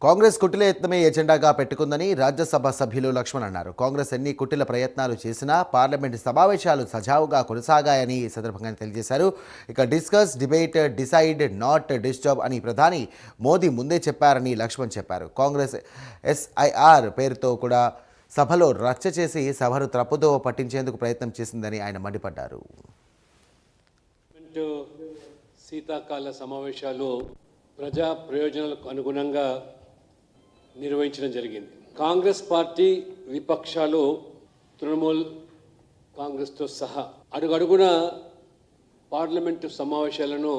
కాంగ్రెస్ కుటిల యత్నమే ఎజెండాగా పెట్టుకుందని రాజ్యసభ సభ్యులు లక్ష్మణ్ అన్నారు. కాంగ్రెస్ ఎన్ని కుటిల ప్రయత్నాలు చేసినా పార్లమెంటు సమావేశాలు సజావుగా కొనసాగాయని ఈ సందర్భంగా తెలియజేశారు. ఇక discuss, debate, decide, not disturb అని ప్రధాని మోదీ ముందే చెప్పారని లక్ష్మణ్ చెప్పారు. కాంగ్రెస్ ఎస్ఐఆర్ పేరుతో కూడా సభలో రచ్చ చేసి సభను తప్పుదోవ పట్టించేందుకు ప్రయత్నం చేసిందని ఆయన మండిపడ్డారు. శీతాకాల సమావేశాలు ప్రజా ప్రయోజనాలకు అనుగుణంగా నిర్వహించడం జరిగింది. కాంగ్రెస్ పార్టీ విపక్షాలు తృణమూల్ కాంగ్రెస్తో సహా అడుగడుగున పార్లమెంటు సమావేశాలను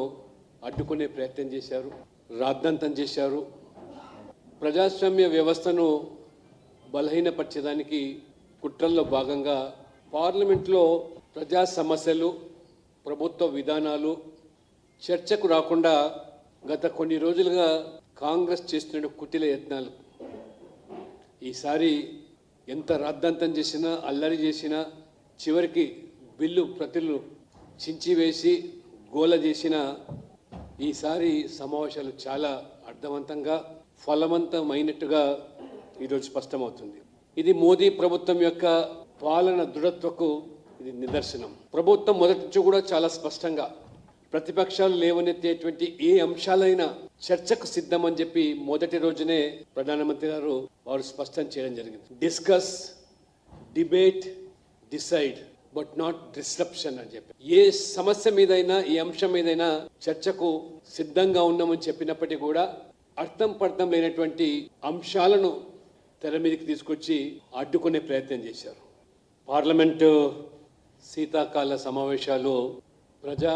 అడ్డుకునే ప్రయత్నం చేశారు, రాద్ధాంతం చేశారు. ప్రజాస్వామ్య వ్యవస్థను బలహీనపరిచేదానికి కుట్రల్లో భాగంగా పార్లమెంట్లో ప్రజా సమస్యలు, ప్రభుత్వ విధానాలు చర్చకు రాకుండా గత కొన్ని రోజులుగా కాంగ్రెస్ చేస్తున్న కుటిల యత్నాలు ఈసారి ఎంత రాద్ధాంతం చేసినా, అల్లరి చేసినా, చివరికి బిల్లు ప్రతులు చించివేసి గోల చేసినా ఈసారి సమావేశాలు చాలా అర్థవంతంగా, ఫలవంతమైనట్టుగా ఈరోజు స్పష్టమవుతుంది. ఇది మోదీ ప్రభుత్వం యొక్క పాలన దృఢత్వకు ఇది నిదర్శనం. ప్రభుత్వం మొదటి నుంచి కూడా చాలా స్పష్టంగా ప్రతిపక్షాలు లేవనెత్తేటువంటి ఏ అంశాలైనా చర్చకు సిద్ధమని చెప్పి మొదటి రోజునే ప్రధానమంత్రి గారు వారు స్పష్టం చేయడం జరిగింది. Discuss, debate, decide but not disruption అని చెప్పి ఏ సమస్య మీదైనా, ఏ అంశం మీదైనా చర్చకు సిద్ధంగా ఉన్నామని చెప్పినప్పటికీ కూడా అర్థం పర్థం లేనటువంటి అంశాలను తెర మీదకి తీసుకొచ్చి అడ్డుకునే ప్రయత్నం చేశారు. పార్లమెంటు శీతాకాల సమావేశాలు ప్రజా